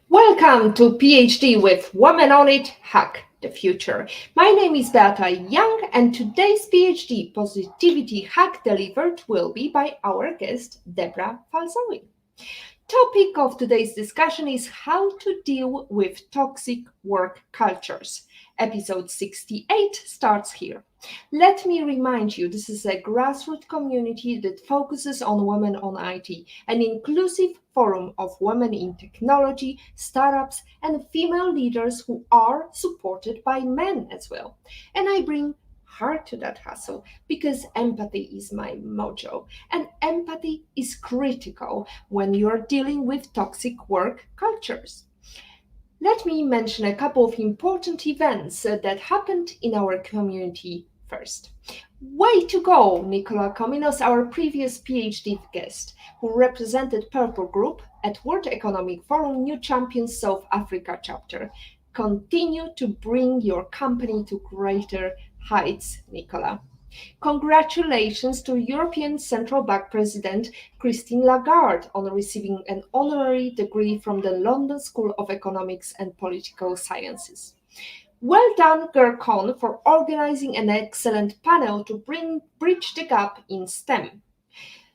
Welcome to PhD with Women on It, Hack the Future. My name is Beata Young, and today's PhD Positivity Hack delivered will be by our guest, Debra Falzoi. Topic of today's discussion is how to deal with toxic work cultures. Episode 68 starts here. Let me remind you, this is a grassroots community that focuses on women on IT, an inclusive forum of women in technology, startups, and female leaders who are supported by men as well. And I bring heart to that hustle because empathy is my mojo, and empathy is critical when you're dealing with toxic work cultures. Let me mention a couple of important events that happened in our community first. Way to go, Nicola Cominos, our previous PhD guest, who represented Purple Group at World Economic Forum New Champions South Africa chapter. Continue to bring your company to greater heights, Nicola. Congratulations to European Central Bank President Christine Lagarde on receiving an honorary degree from the London School of Economics and Political Sciences. Well done, GERCON, for organizing an excellent panel to bridge the gap in STEM.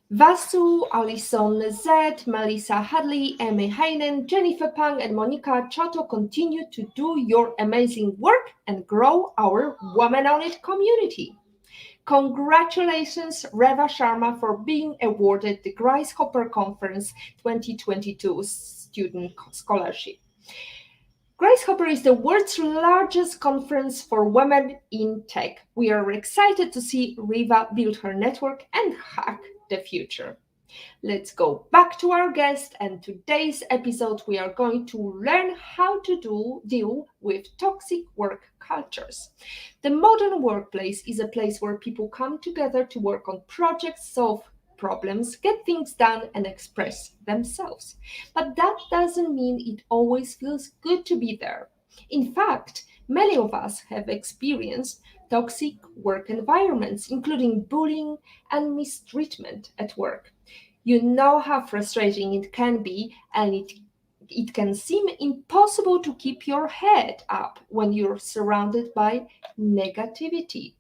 Vasu, Alison Z, Melissa Hadley, Amy Heinen, Jennifer Pang, and Monica Chato continue to do your amazing work and grow our Women on It community. Congratulations, Reva Sharma, for being awarded the Grace Hopper Conference 2022 Student Scholarship. Grace Hopper is the world's largest conference for women in tech. We are excited to see Reva build her network and hack the future. Let's go back to our guest, and today's episode we are going to learn how to deal with toxic work cultures. The modern workplace is a place where people come together to work on projects, solve problems, get things done, and express themselves. But that doesn't mean it always feels good to be there. In fact, many of us have experienced toxic work environments, including bullying and mistreatment at work. You know how frustrating it can be, and it can seem impossible to keep your head up when you're surrounded by negativity.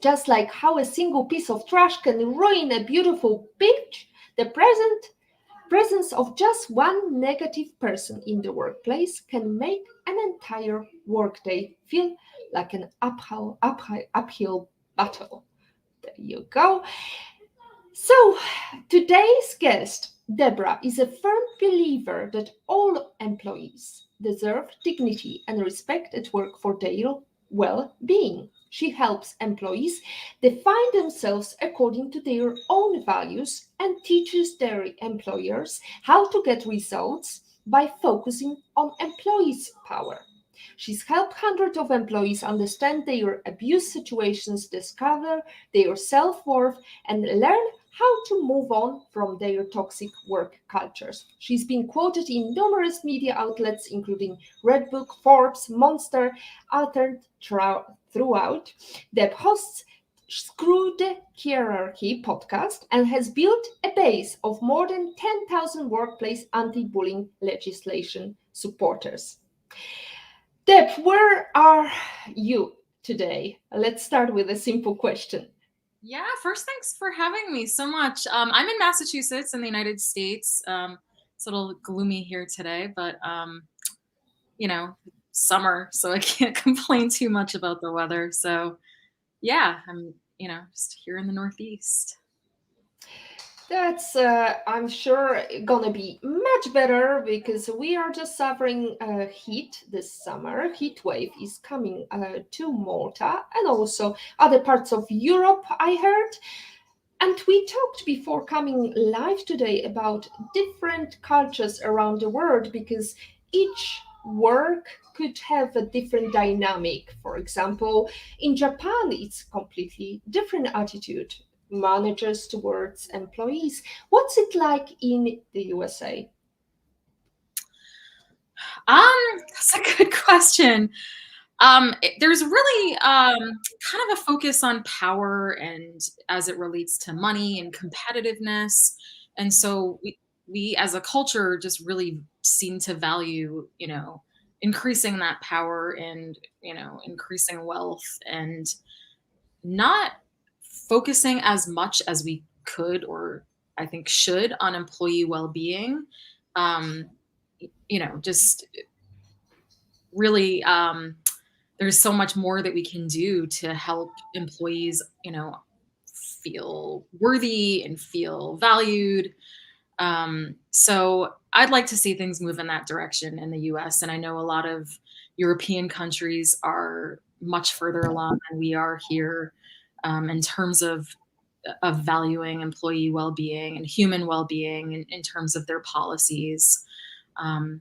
Just like how a single piece of trash can ruin a beautiful beach, the presence of just one negative person in the workplace can make an entire workday feel like an uphill battle. There you go. So, today's guest, Debra, is a firm believer that all employees deserve dignity and respect at work for their well-being. She helps employees define themselves according to their own values and teaches their employers how to get results by focusing on employees' power. She's helped hundreds of employees understand their abuse situations, discover their self-worth, and learn how to move on from their toxic work cultures. She's been quoted in numerous media outlets, including Redbook, Forbes, Monster, Alternet, Truthout. Deb hosts Screw the Hierarchy podcast and has built a base of more than 10,000 workplace anti-bullying legislation supporters. Deb, where are you today? Let's start with a simple question. Yeah, first, thanks for having me so much. I'm in Massachusetts in the United States. It's a little gloomy here today, but, summer, so I can't complain too much about the weather. So, yeah, I'm, just here in the Northeast. That's, I'm sure, gonna be much better because we are just suffering heat this summer. Heat wave is coming to Malta and also other parts of Europe, I heard. And we talked before coming live today about different cultures around the world because each work could have a different dynamic. For example, in Japan, it's completely different attitude managers towards employees. What's it like in the USA? That's a good question. There's really kind of a focus on power and as it relates to money and competitiveness. And so we as a culture just really seem to value, increasing that power and, increasing wealth and not focusing as much as we could or I think should on employee well-being. Um, just really there's so much more that we can do to help employees, feel worthy and feel valued. So I'd like to see things move in that direction in the US. And I know a lot of European countries are much further along than we are here in terms of valuing employee well-being and human well-being in terms of their policies. Um,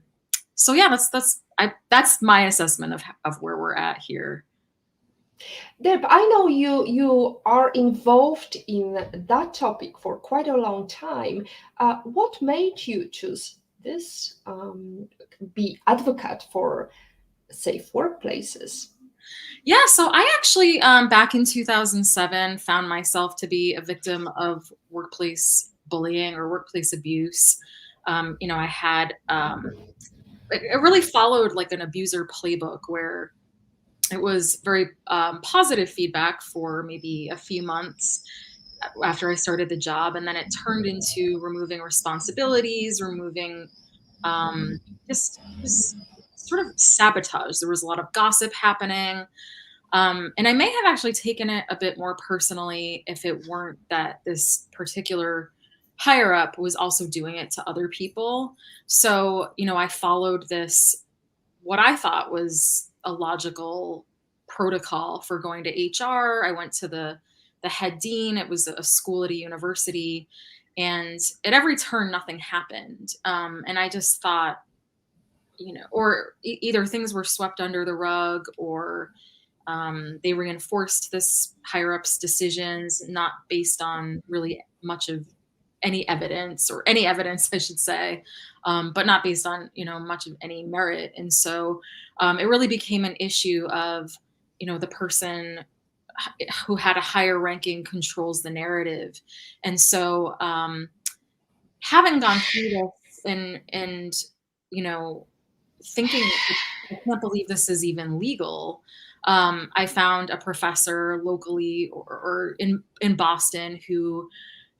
so yeah, that's my assessment of where we're at here. Deb, I know you are involved in that topic for quite a long time. What made you choose this, be advocate for safe workplaces? Yeah, so I actually back in 2007 found myself to be a victim of workplace bullying or workplace abuse. I had it really followed like an abuser playbook where it was very positive feedback for maybe a few months after I started the job, and then it turned into removing responsibilities, removing um, just sort of sabotage. There was a lot of gossip happening, and I may have actually taken it a bit more personally if it weren't that this particular higher up was also doing it to other people. So, I followed this what I thought was a logical protocol for going to HR. I went to the head dean. It was a school at a university, and at every turn, nothing happened. And I just thought, or either things were swept under the rug, or they reinforced this higher ups decisions, not based on really much of any evidence or any evidence, I should say, but not based on, much of any merit. And so it really became an issue of, the person who had a higher ranking controls the narrative. And so having gone through this and, you know, thinking, I can't believe this is even legal. I found a professor locally or in Boston who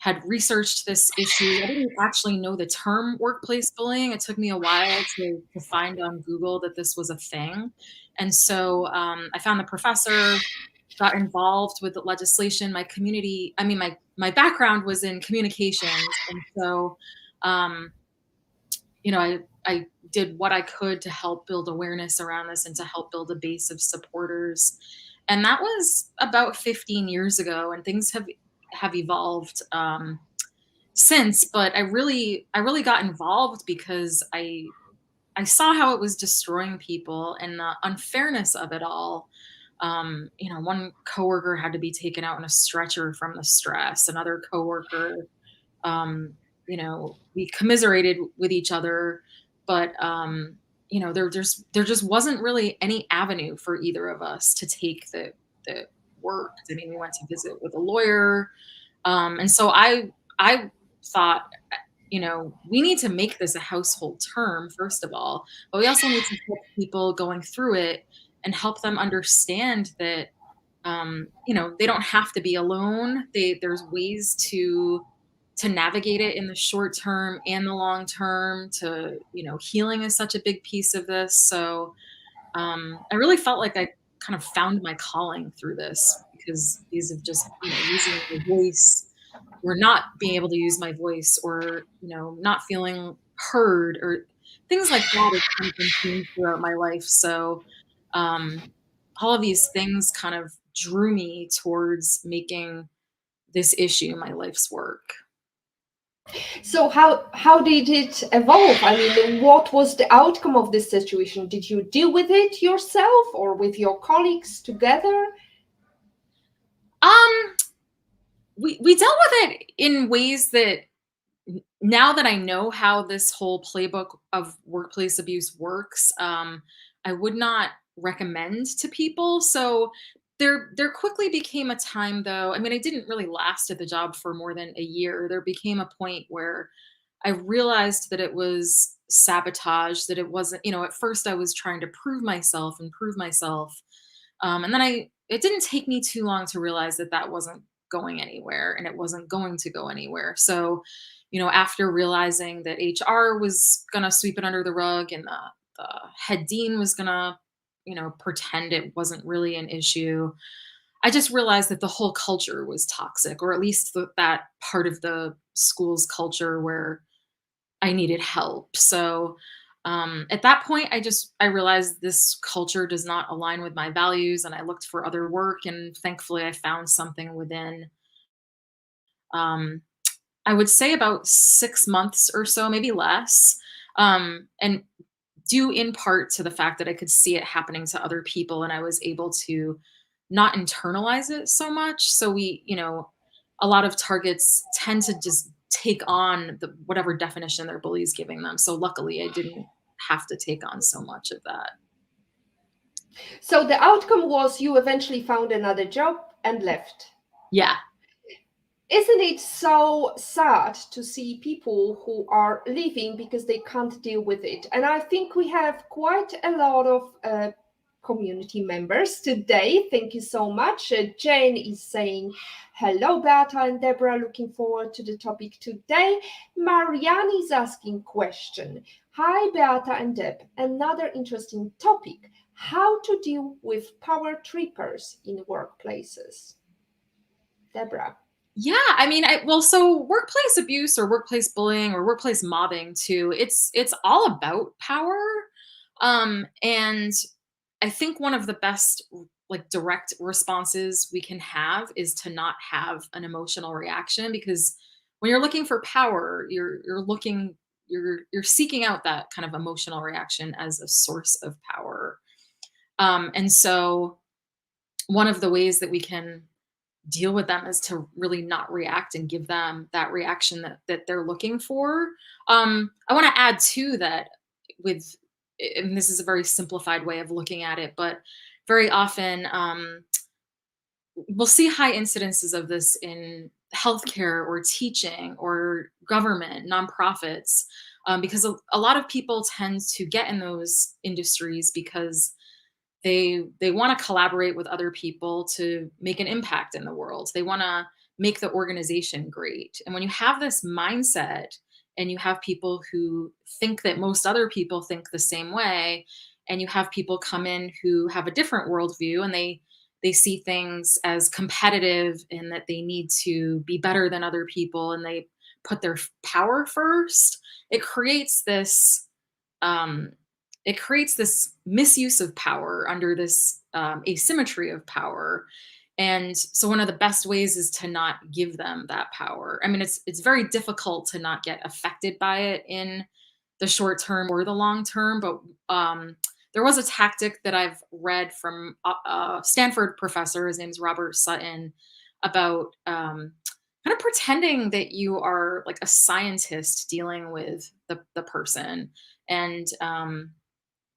had researched this issue. I didn't actually know the term workplace bullying. It took me a while to find on Google that this was a thing. And so I found the professor, got involved with the legislation. My community, I mean, my background was in communications. And so, um, I did what I could to help build awareness around this and to help build a base of supporters. And that was about 15 years ago, and things have evolved since. But I really got involved because I saw how it was destroying people and the unfairness of it all. One coworker had to be taken out in a stretcher from the stress. Another coworker, we commiserated with each other, but there just wasn't really any avenue for either of us to take the work. I mean, we went to visit with a lawyer, and so I thought, we need to make this a household term, first of all, but we also need to help people going through it and help them understand that, they don't have to be alone. There's ways to navigate it in the short term and the long term. Healing is such a big piece of this. So I really felt like I kind of found my calling through this because these have just, using my voice or not being able to use my voice or, not feeling heard or things like that has kind of been themes throughout my life. So um, all of these things kind of drew me towards making this issue my life's work. So how did it evolve? I mean, what was the outcome of this situation? Did you deal with it yourself or with your colleagues together? Um, we dealt with it in ways that now that I know how this whole playbook of workplace abuse works, I would not recommend to people. So there quickly became a time, though. I mean, I didn't really last at the job for more than a year. There became a point where I realized that it was sabotage, that it wasn't, at first I was trying to prove myself. And then it didn't take me too long to realize that that wasn't going anywhere and it wasn't going to go anywhere. So, after realizing that HR was going to sweep it under the rug and the head dean was going to, pretend it wasn't really an issue, I just realized that the whole culture was toxic, or at least that part of the school's culture where I needed help. So at that point, I realized this culture does not align with my values, and I looked for other work. And thankfully, I found something within, um, I would say, about 6 months or so, maybe less. And due in part to the fact that I could see it happening to other people, and I was able to not internalize it so much. So a lot of targets tend to just take on whatever definition their bully's giving them. So luckily I didn't have to take on so much of that. So the outcome was you eventually found another job and left. Yeah. Isn't it so sad to see people who are leaving because they can't deal with it? And I think we have quite a lot of community members today. Thank you so much. Jane is saying, hello, Beata and Debra, looking forward to the topic today. Marianne is asking question. Hi, Beata and Deb. Another interesting topic. How to deal with power trippers in workplaces. Debra. Yeah, I mean, so workplace abuse or workplace bullying or workplace mobbing too, it's all about power. And I think one of the best like direct responses we can have is to not have an emotional reaction, because when you're looking for power, you're seeking out that kind of emotional reaction as a source of power. And so one of the ways that we can deal with them is to really not react and give them that reaction that they're looking for. I want to add too that with, and this is a very simplified way of looking at it, but very often we'll see high incidences of this in healthcare or teaching or government, nonprofits, because a lot of people tend to get in those industries because they want to collaborate with other people to make an impact in the world. They want to make the organization great. And when you have this mindset and you have people who think that most other people think the same way, and you have people come in who have a different worldview, and they see things as competitive and that they need to be better than other people, and they put their power first, it creates this um, misuse of power under this asymmetry of power. And so one of the best ways is to not give them that power. I mean, it's very difficult to not get affected by it in the short term or the long term, but there was a tactic that I've read from a Stanford professor, his name's Robert Sutton, about kind of pretending that you are like a scientist dealing with the person, and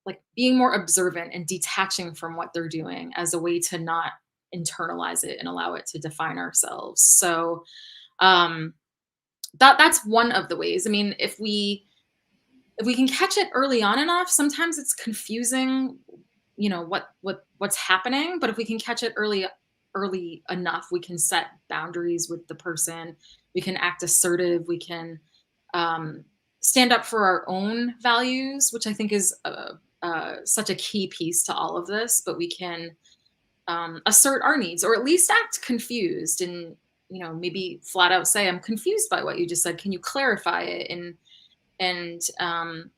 like being more observant and detaching from what they're doing as a way to not internalize it and allow it to define ourselves. So um, that's one of the ways. I mean, if we can catch it early on enough, sometimes it's confusing, what's happening. But if we can catch it early enough, we can set boundaries with the person. We can act assertive. We can um, stand up for our own values, which I think is such a key piece to all of this. But we can assert our needs, or at least act confused, and maybe flat out say, "I'm confused by what you just said. Can you clarify it?" And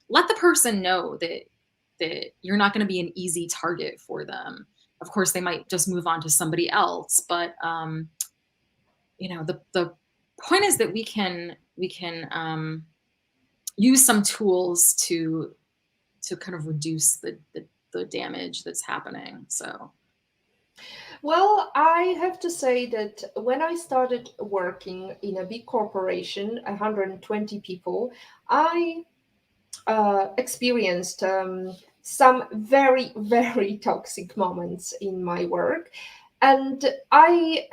let the person know that you're not going to be an easy target for them. Of course, they might just move on to somebody else, but the point is that we can use some tools to kind of reduce the damage that's happening. So Well, I have to say that when I started working in a big corporation, 120 people, I experienced some very, very toxic moments in my work. And I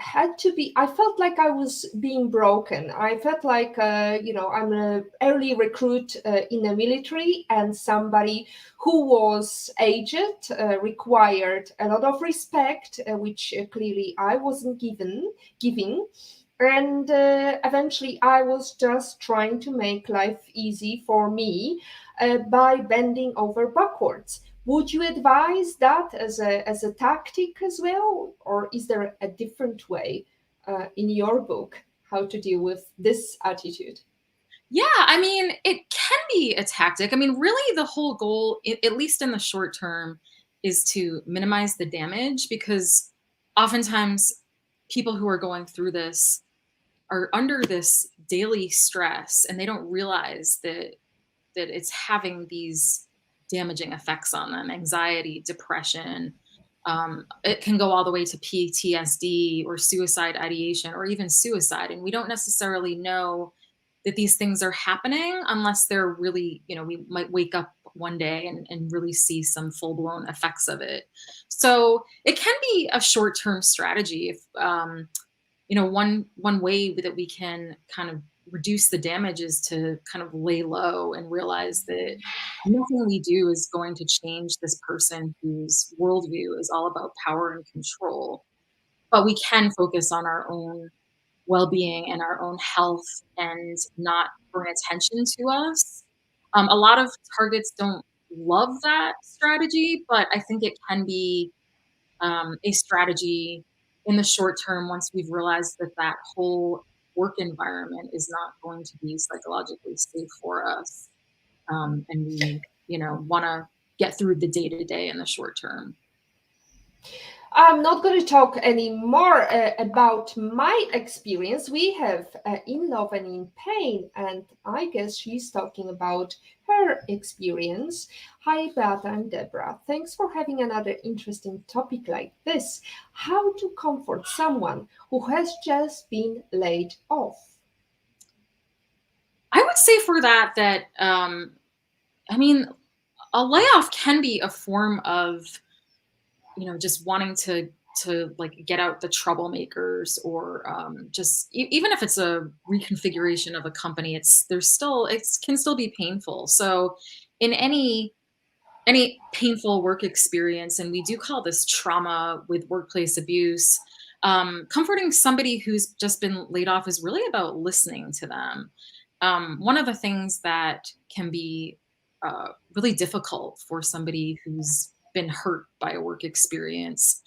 felt like I was being broken. I felt like, I'm an early recruit in the military, and somebody who was aged required a lot of respect, which clearly I wasn't giving. And eventually, I was just trying to make life easy for me by bending over backwards. Would you advise that as a tactic as well, or is there a different way in your book how to deal with this attitude? Yeah, I mean, it can be a tactic. I mean, really, the whole goal, at least in the short term, is to minimize the damage because oftentimes people who are going through this are under this daily stress and they don't realize that it's having these damaging effects on them, anxiety, depression. It can go all the way to PTSD or suicide ideation or even suicide. And we don't necessarily know that these things are happening unless they're really, we might wake up one day and really see some full blown effects of it. So it can be a short term strategy. If, one way that we can kind of reduce the damage is to kind of lay low and realize that nothing we do is going to change this person whose worldview is all about power and control. But we can focus on our own well-being and our own health and not bring attention to us. A lot of targets don't love that strategy, but I think it can be a strategy in the short term once we've realized that that whole work environment is not going to be psychologically safe for us, and we want to get through the day to day in the short term. I'm not going to talk anymore about my experience. We have In Love and in Pain, and I guess she's talking about her experience. Hi, Beata and Debra. Thanks for having another interesting topic like this. How to comfort someone who has just been laid off. I would say for that I mean, a layoff can be a form of just wanting to like get out the troublemakers or just even if it's a reconfiguration of a company, it can still be painful. So in any painful work experience, and we do call this trauma with workplace abuse, comforting somebody who's just been laid off is really about listening to them. One of the things that can be really difficult for somebody who's been hurt by a work experience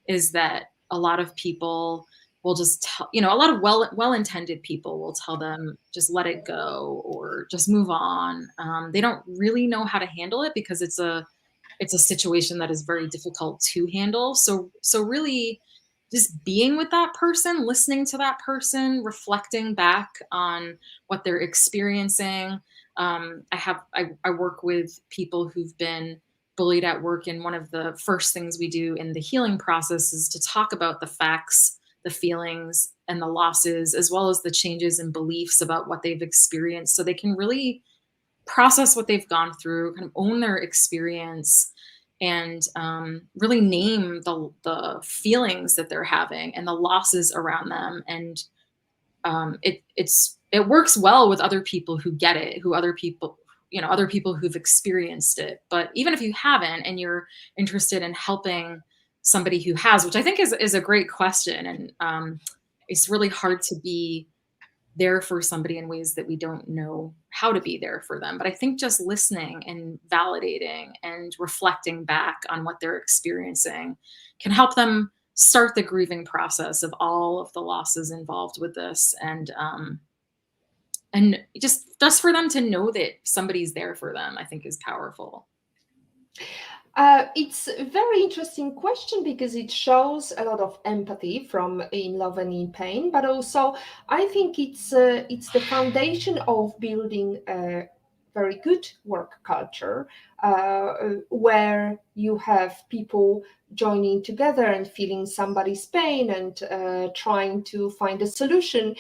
is that a lot of people will just tell, a lot of well-intended people will tell them just let it go or just move on. They don't really know how to handle it because it's a situation that is very difficult to handle. So really just being with that person, listening to that person, reflecting back on what they're experiencing. I work with people who've been bullied at work, and one of the first things we do in the healing process is to talk about the facts, the feelings, and the losses, as well as the changes in beliefs about what they've experienced, so they can really process what they've gone through, kind of own their experience, and really name the feelings that they're having and the losses around them. And it works well with other people who get it, who other people who've experienced it. But even if you haven't and you're interested in helping somebody who has, which I think is a great question, and it's really hard to be there for somebody in ways that we don't know how to be there for them. But I think just listening and validating and reflecting back on what they're experiencing can help them start the grieving process of all of the losses involved with this. And just for them to know that somebody's there for them, I think is powerful. It's a very interesting question because it shows a lot of empathy from In Love and in Pain, but also I think it's the foundation of building very good work culture, where you have people joining together and feeling somebody's pain and trying to find a solution.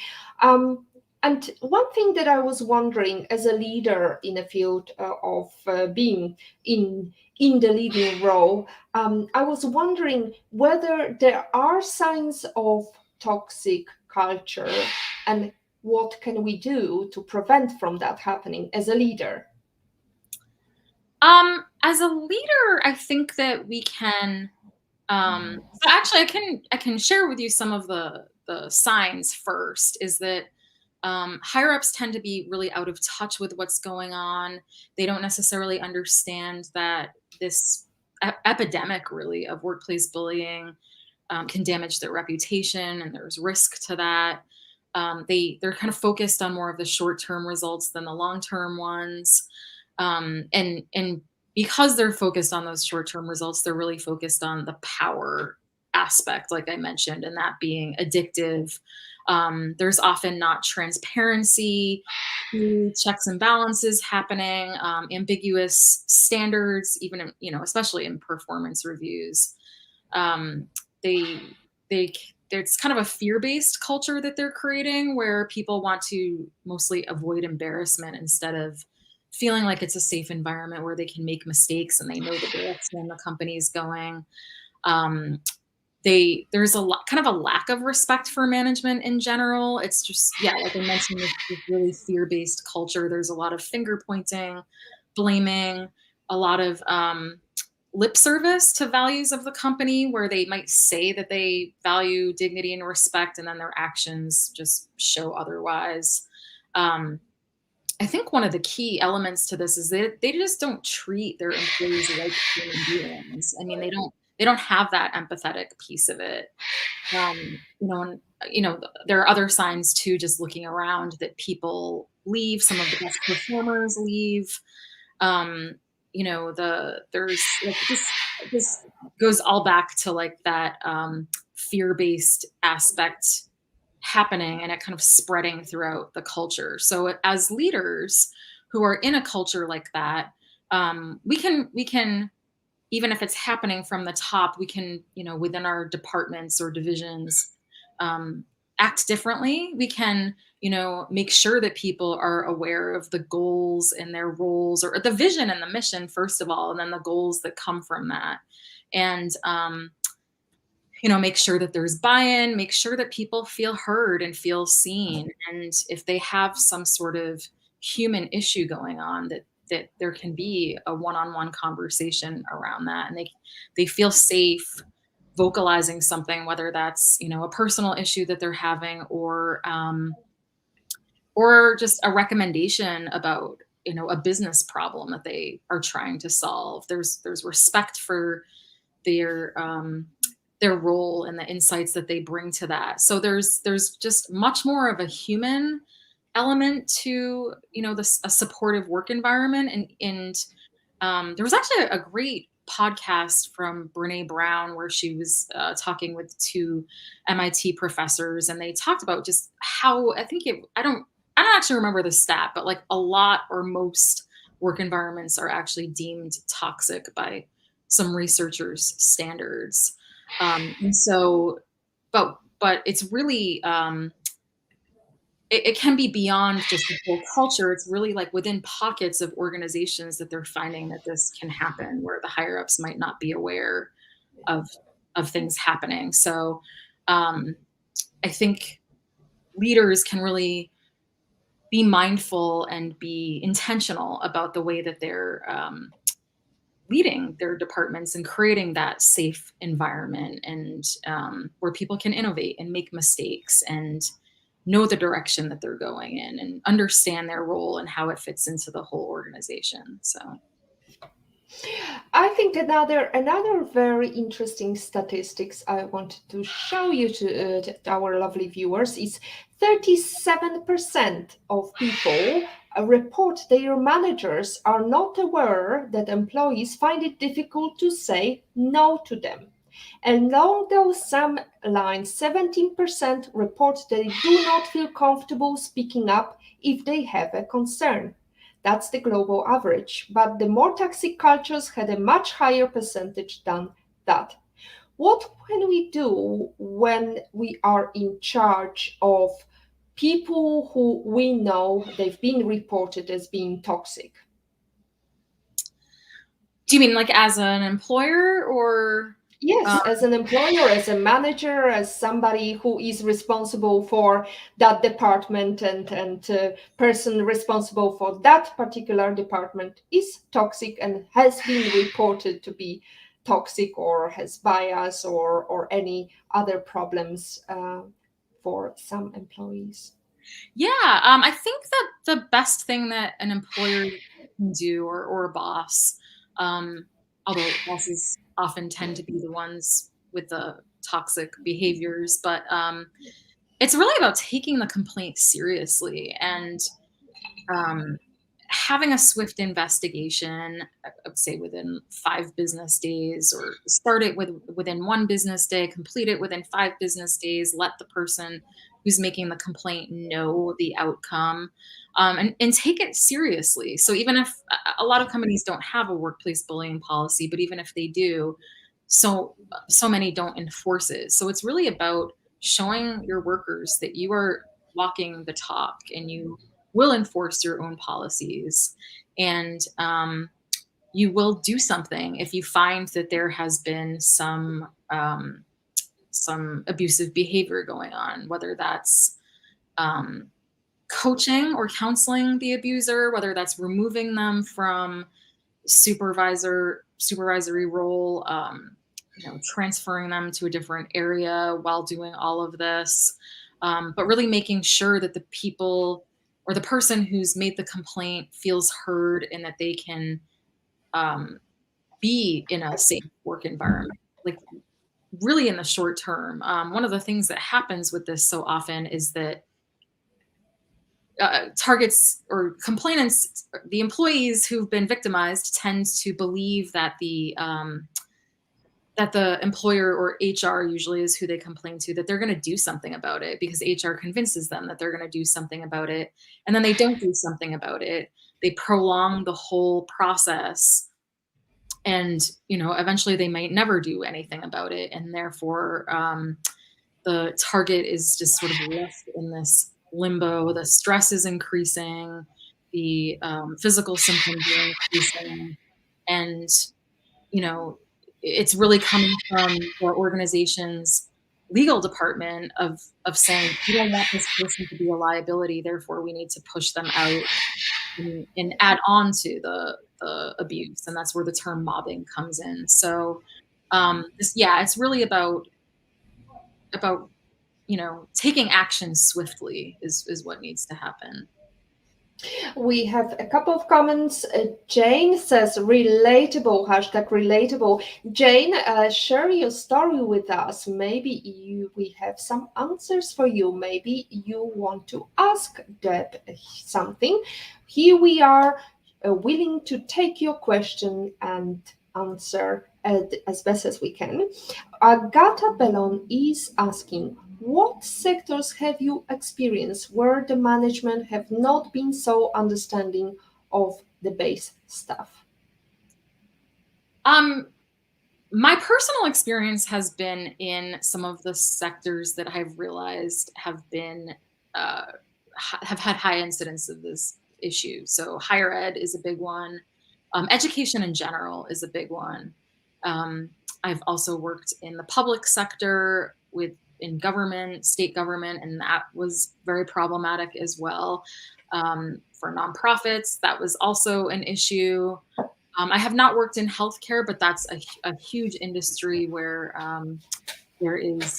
And one thing that I was wondering, as a leader in a field of being in the leading role, I was wondering whether there are signs of toxic culture, and what can we do to prevent from that happening as a leader? As a leader, I think that we can. So actually, I can share with you some of the signs. First is that higher ups tend to be really out of touch with what's going on. They don't necessarily understand that this epidemic, really, of workplace bullying can damage their reputation, and there's risk to that. They're kind of focused on more of the short term results than the long term ones, and because they're focused on those short term results, they're really focused on the power aspect, like I mentioned, and that being addictive. There's often not transparency, checks and balances happening, ambiguous standards, even especially in performance reviews. Um, they they It's kind of a fear-based culture that they're creating, where people want to mostly avoid embarrassment instead of feeling like it's a safe environment where they can make mistakes and they know the direction the company is going. Um, there's a lot, kind of a lack of respect for management in general. It's just, yeah, like I mentioned, this really fear-based culture. There's a lot of finger pointing, blaming, a lot of lip service to values of the company, where they might say that they value dignity and respect, and then their actions just show otherwise. Um, I think one of the key elements to this is that they just don't treat their employees like human beings. I mean, they don't have that empathetic piece of it. And there are other signs too, just looking around, that people leave. Some of the best performers leave. Um, there's like this goes all back to like that fear-based aspect happening, and it kind of spreading throughout the culture. So as leaders who are in a culture like that, we can, even if it's happening from the top, we can, within our departments or divisions, um, act differently. We can, make sure that people are aware of the goals and their roles, or the vision and the mission, first of all, and then the goals that come from that. And, make sure that there's buy-in, make sure that people feel heard and feel seen. And if they have some sort of human issue going on, that there can be a one-on-one conversation around that, and they feel safe vocalizing something, whether that's, a personal issue that they're having, or just a recommendation about, a business problem that they are trying to solve. There's respect for their their role and the insights that they bring to that. So there's just much more of a human element to, a supportive work environment. And there was actually a great podcast from Brene Brown, where she was talking with two MIT professors, and they talked about just how, I don't actually remember the stat, but like a lot or most work environments are actually deemed toxic by some researchers' standards. And so, but it's really, it can be beyond just the whole culture. It's really like within pockets of organizations that they're finding that this can happen, where the higher ups might not be aware of things happening. So um, I think leaders can really be mindful and be intentional about the way that they're leading their departments and creating that safe environment, and where people can innovate and make mistakes and know the direction that they're going in, and understand their role and how it fits into the whole organization. So I think another very interesting statistics I wanted to show you to our lovely viewers is 37% of people report their managers are not aware that employees find it difficult to say no to them. Along those same lines, 17% report they do not feel comfortable speaking up if they have a concern. That's the global average. But the more toxic cultures had a much higher percentage than that. What can we do when we are in charge of people who we know they've been reported as being toxic? Do you mean like as an employer or? Yes, as an employer, as a manager, as somebody who is responsible for that department and person responsible for that particular department is toxic and has been reported to be toxic or has bias or any other problems for some employees. Yeah, I think that the best thing that an employer can do, or a boss, um, although bosses often tend to be the ones with the toxic behaviors, but it's really about taking the complaint seriously and um, having a swift investigation. I would say within 5 business days, or start it within 1 business day, complete it within 5 business days. Let the person who's making the complaint know the outcome, and take it seriously. So even if a lot of companies don't have a workplace bullying policy, but even if they do, so many don't enforce it. So it's really about showing your workers that you are walking the talk and you will enforce your own policies, and you will do something if you find that there has been some abusive behavior going on, whether that's um, coaching or counseling the abuser, whether that's removing them from supervisory role, transferring them to a different area while doing all of this, but really making sure that the people or the person who's made the complaint feels heard and that they can um, be in a safe work environment. Like really in the short term, one of the things that happens with this so often is that targets or complainants, the employees who've been victimized, tend to believe that the employer, or HR usually is who they complain to, that they're going to do something about it because HR convinces them that they're going to do something about it. And then they don't do something about it. They prolong the whole process. And, eventually they might never do anything about it. And therefore, the target is just sort of left in this limbo. The stress is increasing, the physical symptoms are increasing, and it's really coming from the organization's legal department of saying, we don't want this person to be a liability, therefore we need to push them out and add on to the abuse, and that's where the term mobbing comes in. So it's really about taking action swiftly is what needs to happen. We have a couple of comments. Jane says relatable, hashtag relatable. Jane, share your story with us. Maybe we have some answers for you. Maybe you want to ask Deb something. Here we are, willing to take your question and answer as best as we can. Agata Bellon is asking, what sectors have you experienced where the management have not been so understanding of the base staff? My personal experience has been in some of the sectors that I've realized have been have had high incidence of this issue. So higher ed is a big one. Education in general is a big one. I've also worked in the public sector in government, state government, and that was very problematic as well. For nonprofits, that was also an issue. I have not worked in healthcare, but that's a huge industry where there is,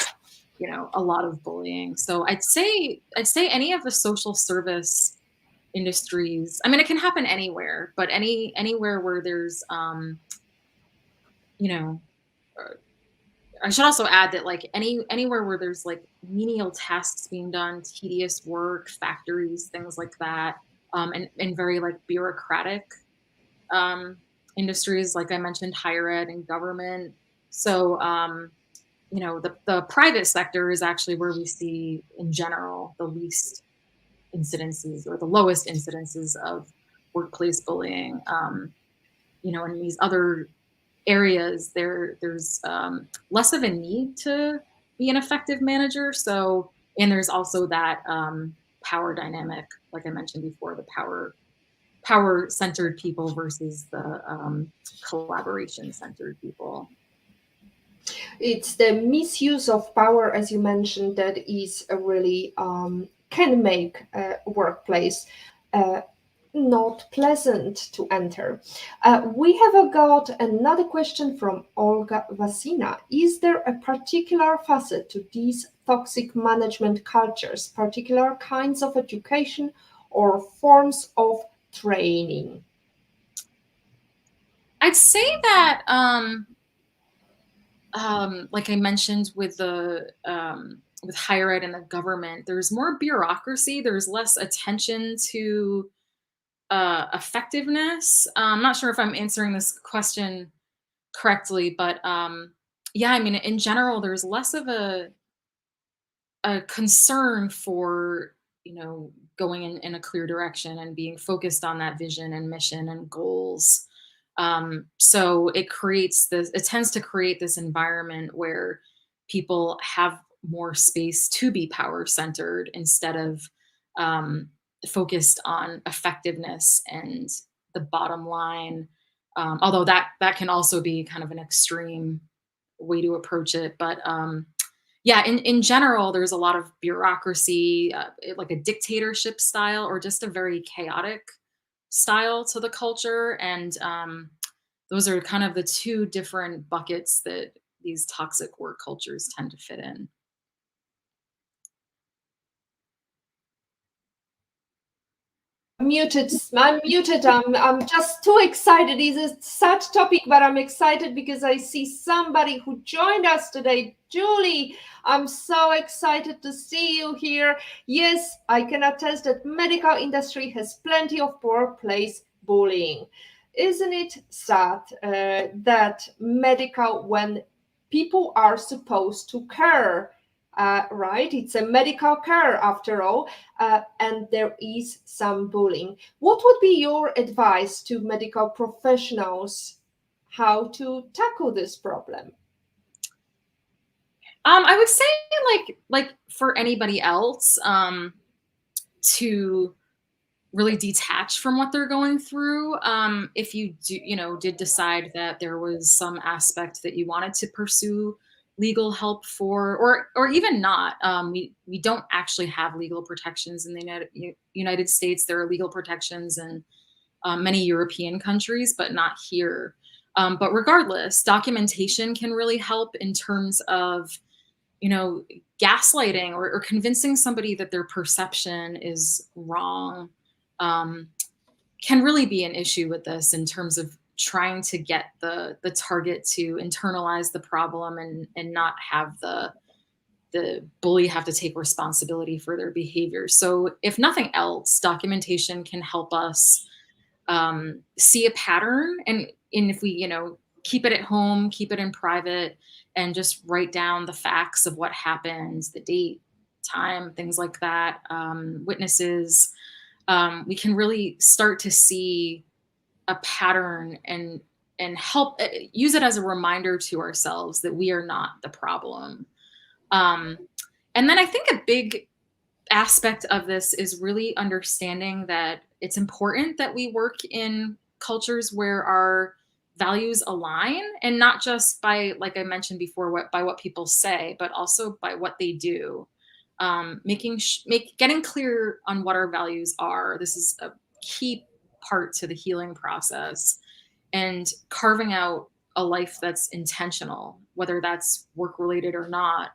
a lot of bullying. So I'd say any of the social service industries. I mean, it can happen anywhere, but anywhere where there's, you know, I should also add that like anywhere where there's like menial tasks being done, tedious work, factories, things like that, and very like bureaucratic industries, like I mentioned, higher ed and government. So the private sector is actually where we see in general the least incidences or the lowest incidences of workplace bullying. In these other areas, there's less of a need to be an effective manager. So, and there's also that power dynamic, like I mentioned before, the power centered people versus the collaboration centered people. It's the misuse of power, as you mentioned, that is a really can make a workplace not pleasant to enter. We have got another question from Olga Vasina. Is there a particular facet to these toxic management cultures, particular kinds of education or forms of training? I'd say that, like I mentioned with higher ed and the government, there's more bureaucracy. There's less attention to effectiveness. I'm not sure if I'm answering this question correctly, but yeah, I mean, in general, there's less of a concern for going in a clear direction and being focused on that vision and mission and goals. So it tends to create this environment where people have more space to be power centered instead of um, focused on effectiveness and the bottom line. Although that can also be kind of an extreme way to approach it, but yeah, in general, there's a lot of bureaucracy, like a dictatorship style, or just a very chaotic style to the culture, and those are kind of the two different buckets that these toxic work cultures tend to fit in. Muted. I'm muted. I'm just too excited. It's a sad topic, but I'm excited because I see somebody who joined us today. Julie, I'm so excited to see you here. Yes, I can attest that medical industry has plenty of workplace bullying. Isn't it sad that medical, when people are supposed to care, right? It's a medical care after all, and there is some bullying. What would be your advice to medical professionals how to tackle this problem? I would say, like for anybody else, to really detach from what they're going through. If you did decide that there was some aspect that you wanted to pursue legal help for, or even not, we don't actually have legal protections in the United States. There are legal protections in many European countries, but not here. But regardless, documentation can really help in terms of gaslighting, or convincing somebody that their perception is wrong. Um, can really be an issue with this in terms of trying to get the target to internalize the problem, and not have the bully have to take responsibility for their behavior. So if nothing else, documentation can help us see a pattern, and if we keep it at home, keep it in private, and just write down the facts of what happened, the date, time, things like that, witnesses, we can really start to see a pattern, and help use it as a reminder to ourselves that we are not the problem. Um, and then I think a big aspect of this is really understanding that it's important that we work in cultures where our values align, and not just by, like I mentioned before, by what people say, but also by what they do. Getting clear on what our values are. This is a key part to the healing process, and carving out a life that's intentional, whether that's work related or not.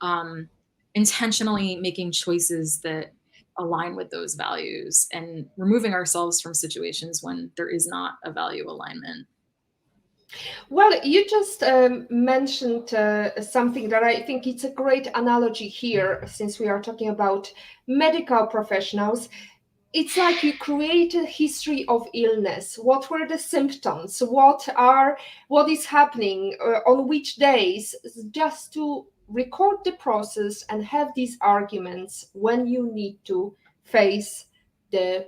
Um, Intentionally making choices that align with those values, and removing ourselves from situations when there is not a value alignment. Well, you just mentioned something that I think it's a great analogy here, since we are talking about medical professionals. It's like you create a history of illness. What were the symptoms? What is happening on which days? Just to record the process and have these arguments when you need to face the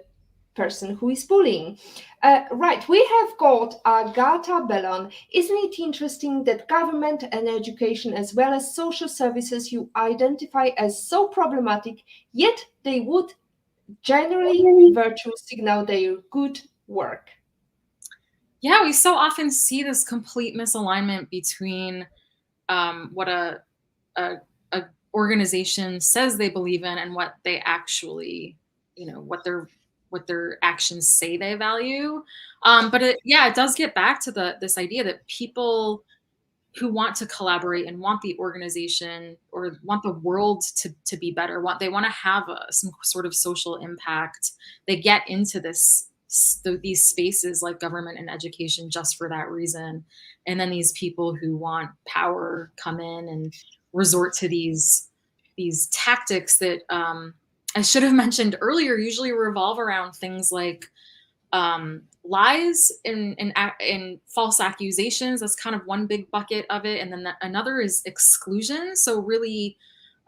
person who is bullying. Right, we have got Agatha Bellon. Isn't it interesting that government and education, as well as social services, you identify as so problematic, yet they would generally virtue signal their good work? Yeah, we so often see this complete misalignment between what a, a organization says they believe in and what they actually, what their actions say they value. But it does get back to this idea that people who want to collaborate and want the organization or want the world to be better, they want to have some sort of social impact. They get into these spaces like government and education just for that reason. And then these people who want power come in and resort to these tactics that I should have mentioned earlier usually revolve around things like lies and false accusations. That's kind of one big bucket of it. And then another is exclusion. So really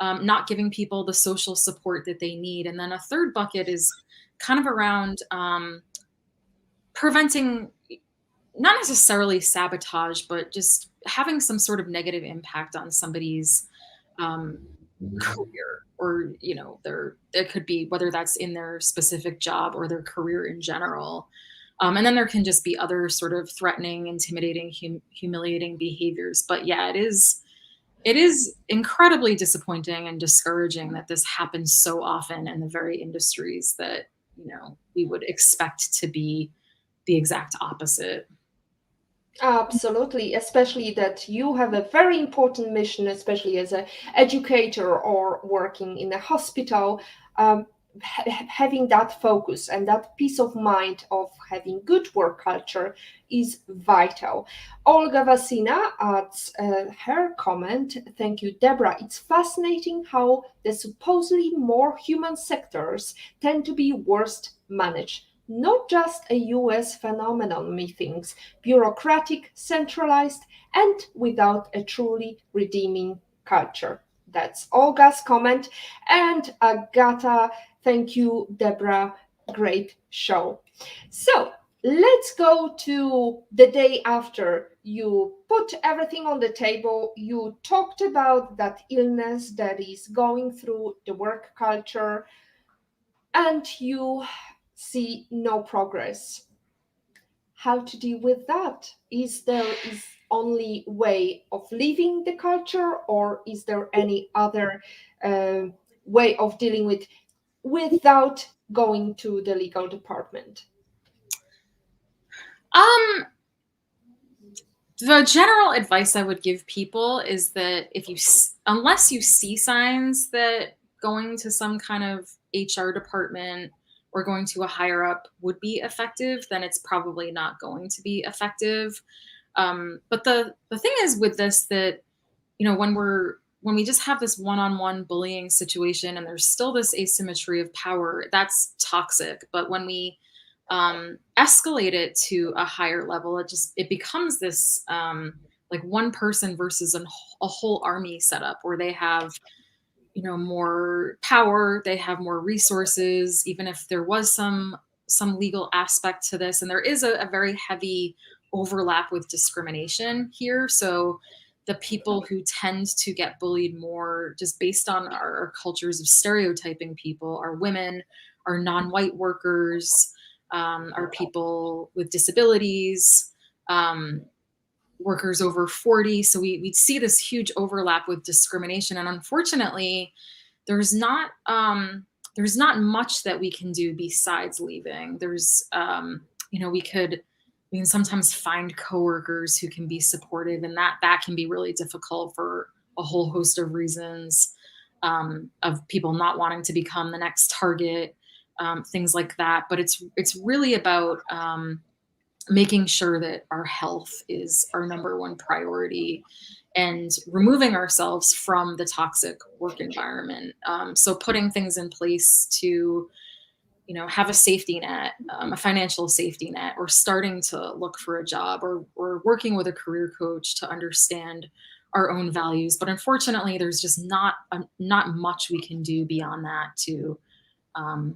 not giving people the social support that they need. And then a third bucket is kind of around preventing, not necessarily sabotage, but just having some sort of negative impact on somebody's career, or there could be, whether that's in their specific job or their career in general. And then there can just be other sort of threatening, intimidating, humiliating behaviors. But yeah, it is incredibly disappointing and discouraging that this happens so often in the very industries that we would expect to be the exact opposite. Absolutely, especially that you have a very important mission, especially as an educator or working in a hospital. Having that focus and that peace of mind of having good work culture is vital. Olga Vasina adds her comment. Thank you, Debra. It's fascinating how the supposedly more human sectors tend to be worst managed. Not just a US phenomenon, methinks, bureaucratic, centralized, and without a truly redeeming culture. That's Olga's comment. And Agata, thank you, Debra. Great show. So let's go to the day after you put everything on the table. You talked about that illness that is going through the work culture, and you see no progress. How to deal with that? Is there is only way of leaving the culture, or is there any other way of dealing with without going to the legal department? The general advice I would give people is that unless you see signs that going to some kind of HR department or going to a higher up would be effective, then it's probably not going to be effective. But the thing is with this, that when we just have this one-on-one bullying situation and there's still this asymmetry of power, that's toxic. But when we escalate it to a higher level, it becomes this like one person versus a whole army setup, where they have more power, they have more resources, even if there was some legal aspect to this. And there is a very heavy overlap with discrimination here. So the people who tend to get bullied more, just based on our cultures of stereotyping people, are women, are non-white workers, are people with disabilities, workers over 40. So we see this huge overlap with discrimination. And unfortunately, there's not much that we can do besides leaving. We can sometimes find coworkers who can be supportive, and that can be really difficult for a whole host of reasons, of people not wanting to become the next target, things like that. But it's really about making sure that our health is our number one priority, and removing ourselves from the toxic work environment. So putting things in place to have a safety net, a financial safety net, or starting to look for a job, or working with a career coach to understand our own values. But unfortunately, there's just not much we can do beyond that to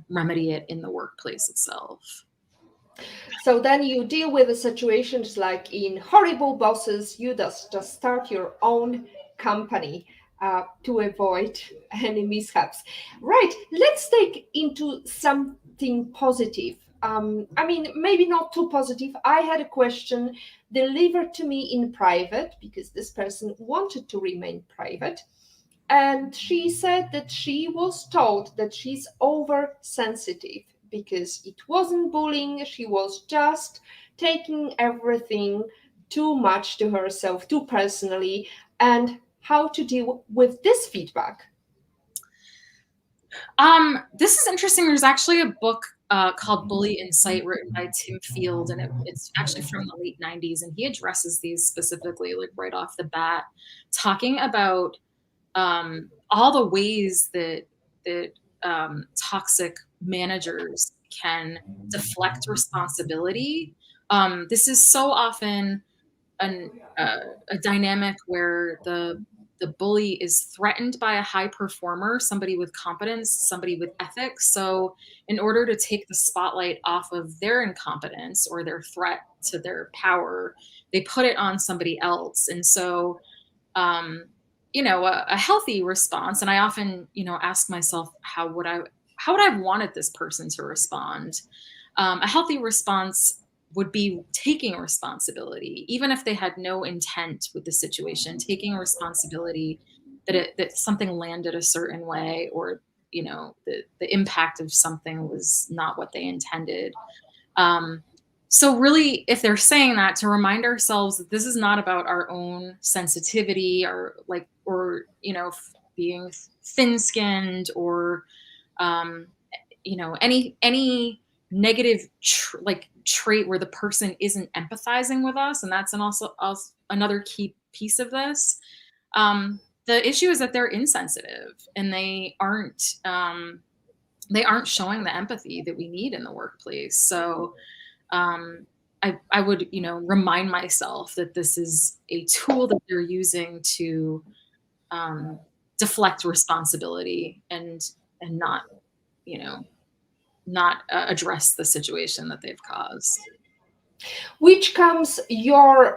remedy it in the workplace itself. So then you deal with the situations like in horrible bosses, you just start your own company to avoid any mishaps. Right, let's take into something positive. I mean, maybe not too positive. I had a question delivered to me in private because this person wanted to remain private. And she said that she was told that she's oversensitive because it wasn't bullying, she was just taking everything too much to herself, too personally, and how to deal with this feedback. This is interesting. There's actually a book called Bully Insight written by Tim Field, and it's actually from the late 90s, and he addresses these specifically, like right off the bat, talking about all the ways that toxic managers can deflect responsibility. This is so often an, a dynamic where the bully is threatened by a high performer, somebody with competence, somebody with ethics. So, in order to take the spotlight off of their incompetence or their threat to their power, they put it on somebody else. And so, um, a healthy response, and I often, ask myself, how would I have wanted this person to respond? A healthy response would be taking responsibility, even if they had no intent with the situation, taking responsibility that something landed a certain way, or the impact of something was not what they intended. Um, so really, if they're saying that, to remind ourselves that this is not about our own sensitivity, or being thin-skinned, or um, any negative trait where the person isn't empathizing with us, and that's also another key piece of this. The issue is that they're insensitive, and they aren't showing the empathy that we need in the workplace. So I would, remind myself that this is a tool that they're using to deflect responsibility, and not, you know, not address the situation that they've caused. Which comes your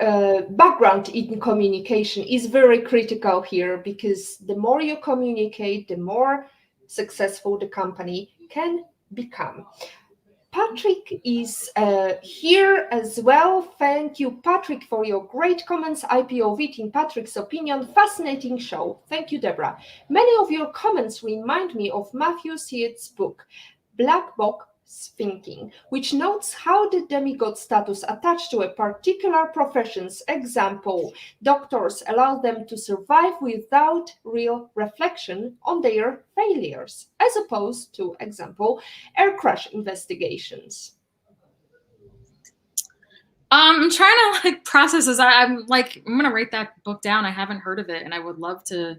background in communication is very critical here, because the more you communicate, the more successful the company can become. Patrick is here as well. Thank you, Patrick, for your great comments. IPOV in Patrick's opinion, fascinating show. Thank you, Debra. Many of your comments remind me of Matthew Seed's book, Black Box Thinking, which notes how the demigod status attached to a particular profession's, example, doctors, allow them to survive without real reflection on their failures, as opposed to, example, air crash investigations. I'm trying to process this. I'm gonna write that book down. I haven't heard of it, and I would love to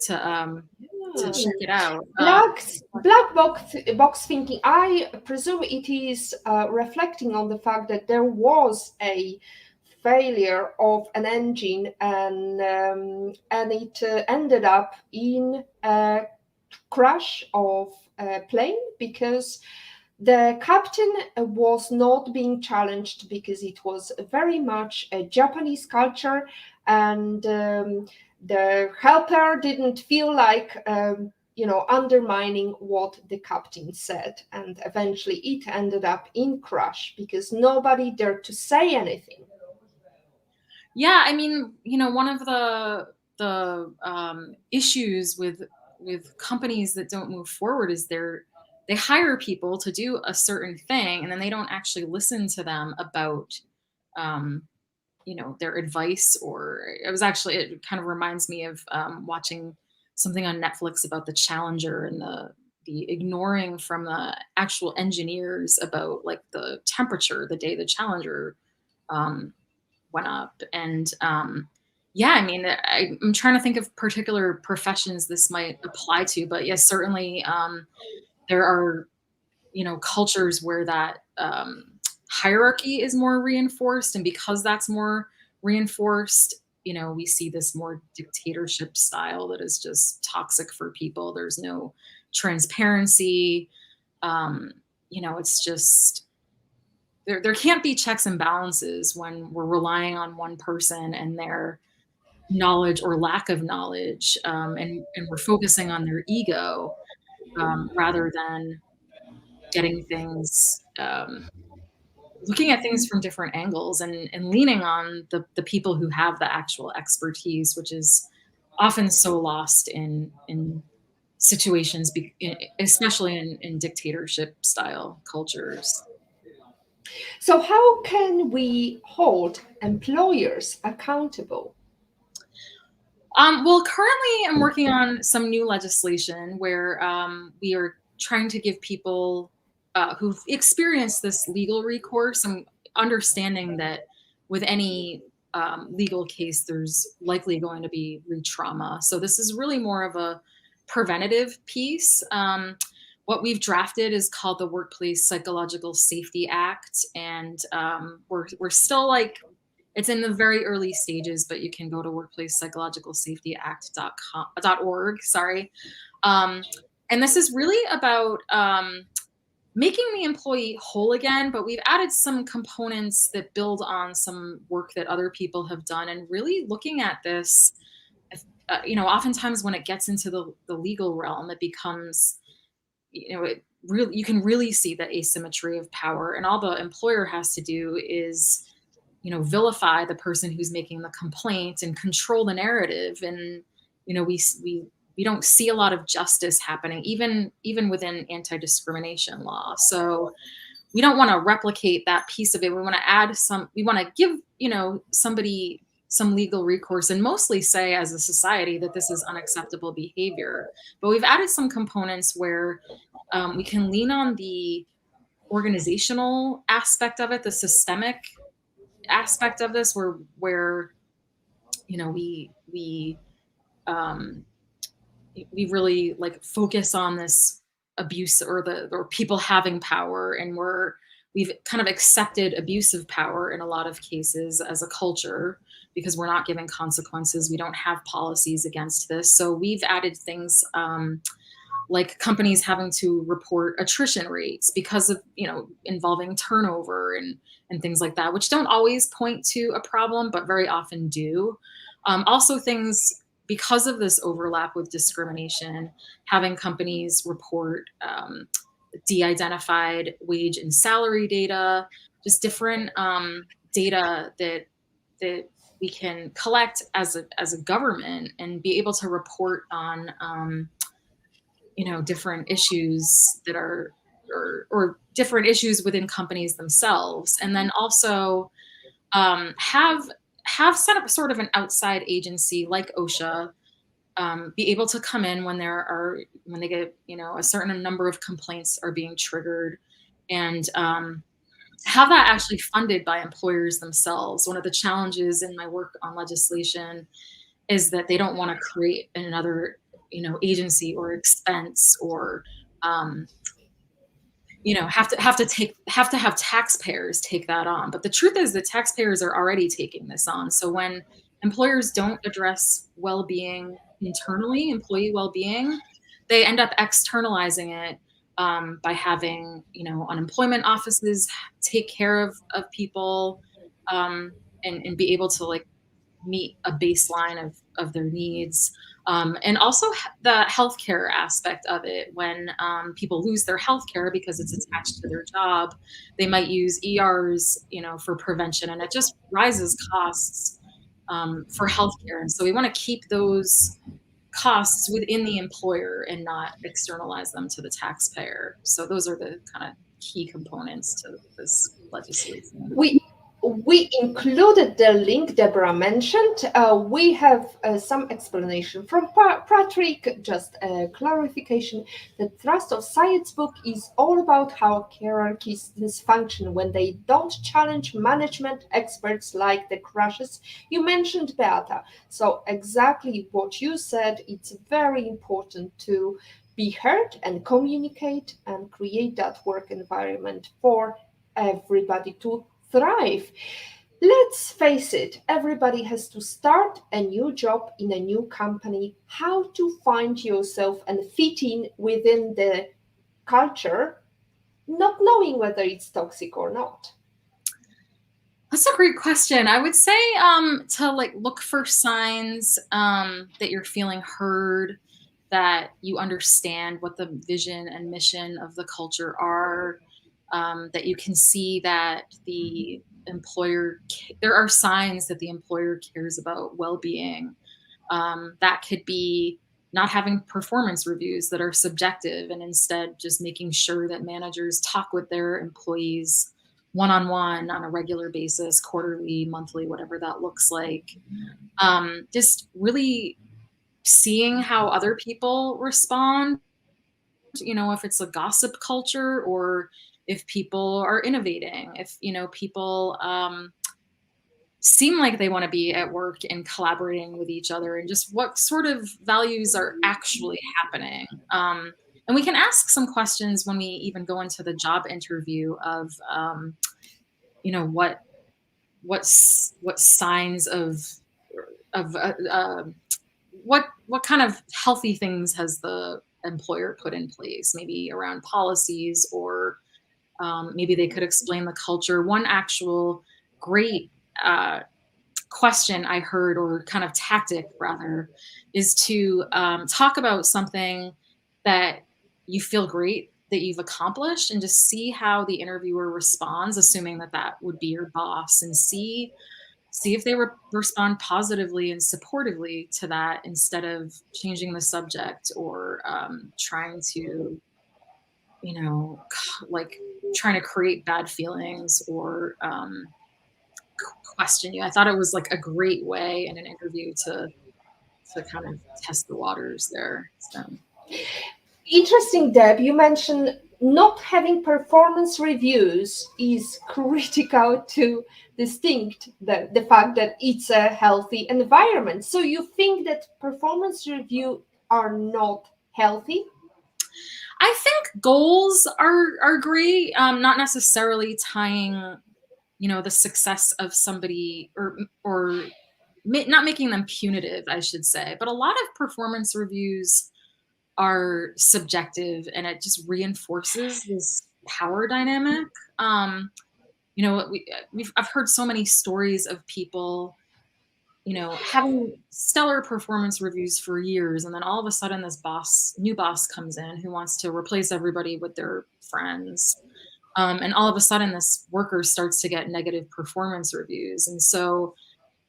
check it out. Black box thinking, I presume it is reflecting on the fact that there was a failure of an engine, and it ended up in a crash of a plane, because the captain was not being challenged, because it was very much a Japanese culture, and the helper didn't feel like undermining what the captain said, and eventually it ended up in crash because nobody dared to say anything. Yeah, I mean, one of the issues with companies that don't move forward is they hire people to do a certain thing, and then they don't actually listen to them about um, their advice. Or it kind of reminds me of watching something on Netflix about the Challenger, and the ignoring from the actual engineers about like the temperature the day the Challenger um, went up. And yeah, I mean, I'm trying to think of particular professions this might apply to, but yes, certainly there are cultures where that hierarchy is more reinforced, and because that's more reinforced, we see this more dictatorship style that is just toxic for people. There's no transparency. It's just there can't be checks and balances when we're relying on one person and their knowledge or lack of knowledge, and we're focusing on their ego, rather than getting things, looking at things from different angles, and leaning on the people who have the actual expertise, which is often so lost in situations, especially in dictatorship style cultures. So, how can we hold employers accountable? Well, currently I'm working on some new legislation where we are trying to give people who've experienced this legal recourse, and understanding that with any legal case, there's likely going to be re-trauma. So this is really more of a preventative piece. What we've drafted is called the Workplace Psychological Safety Act, and we're still like, it's in the very early stages, but you can go to workplacepsychologicalsafetyact.org. Sorry. Um, and this is really about making the employee whole again, but we've added some components that build on some work that other people have done, and really looking at this. Oftentimes when it gets into the legal realm, it becomes, it really, you can really see the asymmetry of power, and all the employer has to do is vilify the person who's making the complaint and control the narrative. And we don't see a lot of justice happening, even within anti-discrimination law. So we don't want to replicate that piece of it. We want to add some. We want to give somebody some legal recourse, and mostly say as a society that this is unacceptable behavior. But we've added some components where we can lean on the organizational aspect of it, the systemic aspect of this, where um we really like focus on this abuse, or people having power, and we've kind of accepted abuse of power in a lot of cases as a culture, because we're not giving consequences. We don't have policies against this. So we've added things, like companies having to report attrition rates because of involving turnover and things like that, which don't always point to a problem, but very often do. Also things, because of this overlap with discrimination, having companies report de-identified wage and salary data, just different data that we can collect as a government, and be able to report on different issues that are, or different issues within companies themselves. And then also have set up sort of an outside agency like OSHA, be able to come in when when they get a certain number of complaints are being triggered, and have that actually funded by employers themselves. One of the challenges in my work on legislation is that they don't want to create another agency or expense, or um, have to have taxpayers take that on. But the truth is that taxpayers are already taking this on. So when employers don't address well-being internally, employee well-being, they end up externalizing it, by having unemployment offices take care of people, and be able to like meet a baseline of their needs. And also the healthcare aspect of it. When people lose their healthcare because it's attached to their job, they might use ERs, for prevention, and it just rises costs for healthcare. And so we want to keep those costs within the employer and not externalize them to the taxpayer. So those are the kind of key components to this legislation. We included the link Debra mentioned. We have some explanation from Patrick, just a clarification. The Trust of Science book is all about how hierarchies dysfunction when they don't challenge management experts like the crashes you mentioned, Beata. So exactly what you said, it's very important to be heard and communicate and create that work environment for everybody to thrive. Let's face it, everybody has to start a new job in a new company. How to find yourself and fit in within the culture not knowing whether it's toxic or not? That's a great question. I would say to like look for signs that you're feeling heard, that you understand what the vision and mission of the culture are, that you can see that the there are signs that the employer cares about well-being. That could be not having performance reviews that are subjective and instead just making sure that managers talk with their employees one on one on a regular basis, quarterly, monthly, whatever that looks like. Just really seeing how other people respond, if it's a gossip culture or if people are innovating, if, people, seem like they want to be at work and collaborating with each other and just what sort of values are actually happening. And we can ask some questions when we even go into the job interview of, you know, what signs of what kind of healthy things has the employer put in place, maybe around policies or maybe they could explain the culture. One actual great question I heard, or kind of tactic rather, is to talk about something that you feel great that you've accomplished and just see how the interviewer responds, assuming that that would be your boss, and see if they respond positively and supportively to that instead of changing the subject or trying to, like trying to create bad feelings or question you. I thought it was like a great way in an interview to kind of test the waters there. So Interesting, Deb. You mentioned not having performance reviews is critical to distinct the fact that it's a healthy environment. So you think that performance review are not healthy? I think goals are great, not necessarily tying, the success of somebody or not making them punitive, I should say. But a lot of performance reviews are subjective, and it just reinforces this power dynamic. Um, I've heard so many stories of people, having stellar performance reviews for years, and then all of a sudden this new boss comes in who wants to replace everybody with their friends. And all of a sudden this worker starts to get negative performance reviews. And so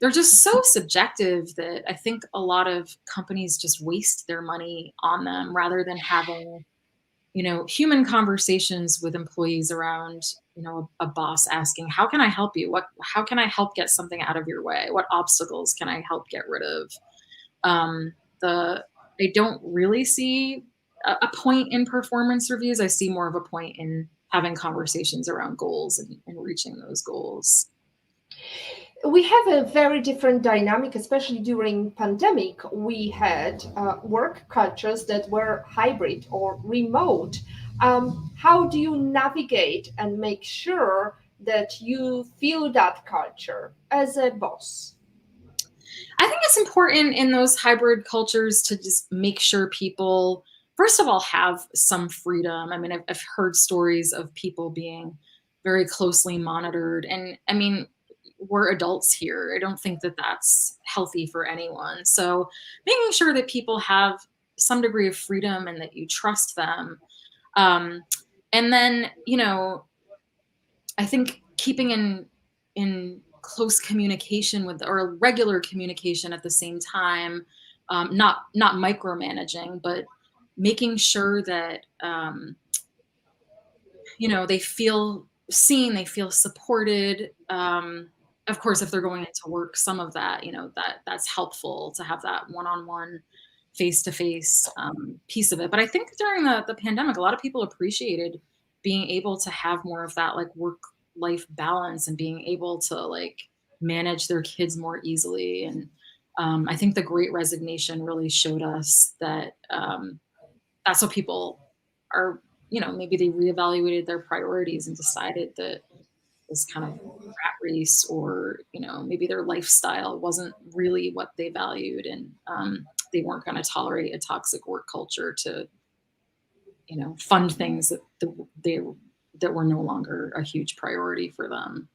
they're just so subjective that I think a lot of companies just waste their money on them rather than having, human conversations with employees around, a boss asking, how can I help you? How can I help get something out of your way? What obstacles can I help get rid of? Um, I don't really see a point in performance reviews. I see more of a point in having conversations around goals and reaching those goals. We have a very different dynamic, especially during pandemic. We had work cultures that were hybrid or remote. How do you navigate and make sure that you feel that culture as a boss? I think it's important in those hybrid cultures to just make sure people, first of all, have some freedom. I mean, I've heard stories of people being very closely monitored. And I mean, we're adults here. I don't think that that's healthy for anyone. So making sure that people have some degree of freedom and that you trust them. Um, and then, I think keeping in close communication with, or regular communication at the same time, not micromanaging, but making sure that they feel seen, they feel supported. Of course, if they're going into work, some of that, that's helpful to have that one-on-one, face-to-face piece of it. But I think during the pandemic, a lot of people appreciated being able to have more of that like work life balance and being able to like manage their kids more easily. And I think the Great Resignation really showed us that that's what people are, maybe they reevaluated their priorities and decided that this kind of rat race or, maybe their lifestyle wasn't really what they valued. And they weren't going to tolerate a toxic work culture to, fund things that they that were no longer a huge priority for them.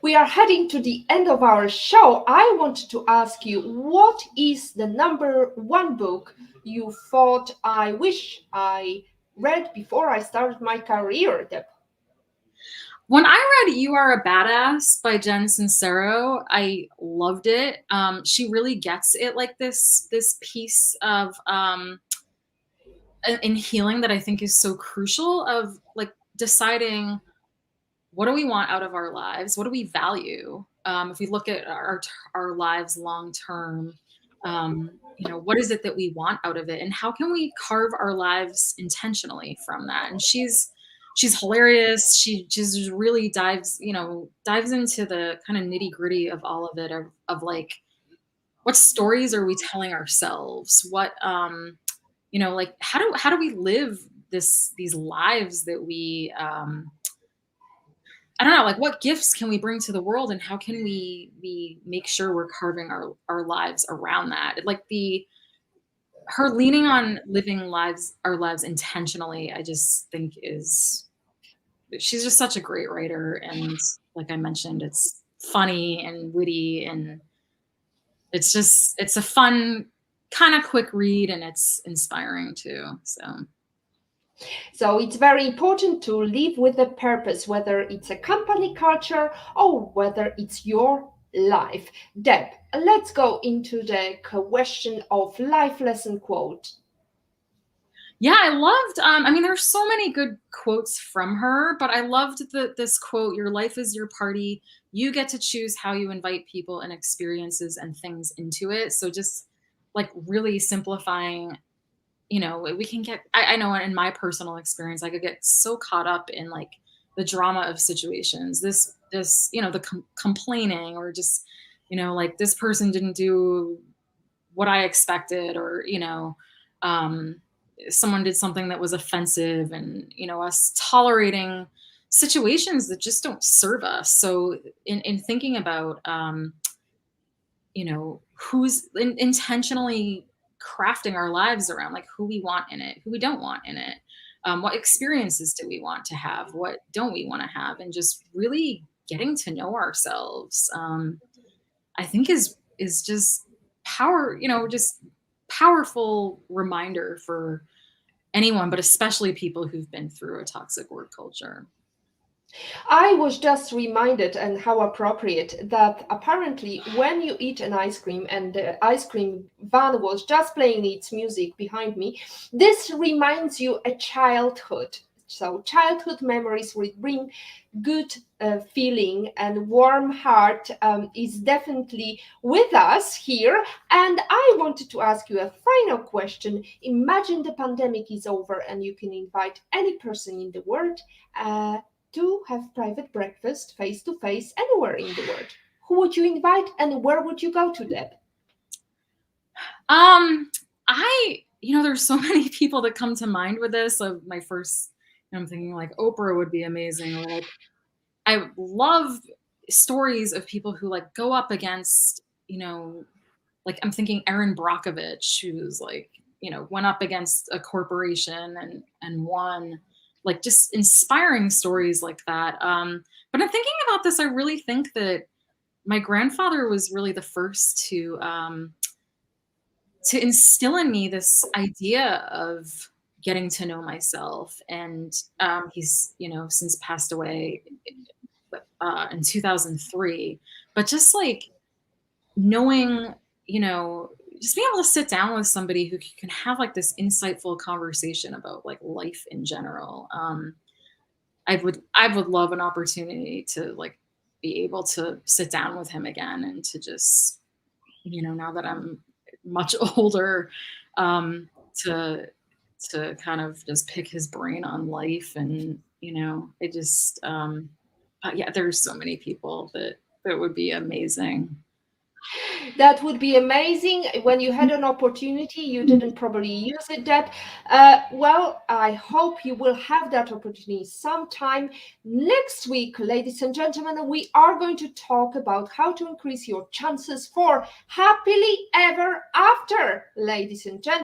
We are heading to the end of our show. I wanted to ask you, what is the number one book you thought I wish I read before I started my career, Deb? When I read You Are a Badass by Jen Sincero, I loved it. She really gets it, like this piece of in healing that I think is so crucial, of like deciding, what do we want out of our lives? What do we value? If we look at our lives long term, what is it that we want out of it, and how can we carve our lives intentionally from that? And she's hilarious. She just really dives into the kind of nitty gritty of all of it, of like, what stories are we telling ourselves? What like, how do we live these lives that we I don't know, like, what gifts can we bring to the world, and how can we make sure we're carving our lives around that? Like, her leaning on living our lives intentionally, I just think she's just such a great writer, and like I mentioned, it's funny and witty, and it's a fun, kind of quick read, and it's inspiring too. So it's very important to live with a purpose, whether it's a company culture or whether it's your life. Deb, let's go into the question of life lesson quote. Yeah, I loved, there's so many good quotes from her, but I loved this quote: "Your life is your party. You get to choose how you invite people and experiences and things into it." So just like really simplifying, we can get, I know in my personal experience, I could get so caught up in like the drama of situations, the complaining, or just, like, this person didn't do what I expected, or, someone did something that was offensive, and, us tolerating situations that just don't serve us. So in thinking about, who's intentionally crafting our lives around, like, who we want in it, who we don't want in it, what experiences do we want to have, what don't we want to have, and just really getting to know ourselves, I think is just just powerful reminder for anyone, but especially people who've been through a toxic work culture. I was just reminded, and how appropriate, that apparently when you eat an ice cream and the ice cream van was just playing its music behind me, this reminds you a childhood. So childhood memories will bring good feeling, and warm heart is definitely with us here. And I wanted to ask you a final question. Imagine the pandemic is over and you can invite any person in the world to have private breakfast face to face anywhere in the world. Who would you invite and where would you go to, Deb? There's so many people that come to mind with this. Of my first, I'm thinking like Oprah would be amazing. Or like, I love stories of people who like go up against, like, I'm thinking Erin Brockovich, who's like, went up against a corporation and won. Like, just inspiring stories like that. But I'm thinking about this, I really think that my grandfather was really the first to instill in me this idea of getting to know myself. And he's, since passed away in 2003. But just like knowing, just being able to sit down with somebody who can have like this insightful conversation about like life in general. I would love an opportunity to like be able to sit down with him again, and to just, now that I'm much older, to kind of just pick his brain on life. And, it just, yeah, there's so many people that would be amazing. That would be amazing. When you had an opportunity, you didn't probably use it, Deb. Well, I hope you will have that opportunity sometime. Next week, ladies and gentlemen, we are going to talk about how to increase your chances for happily ever after, ladies and gentlemen.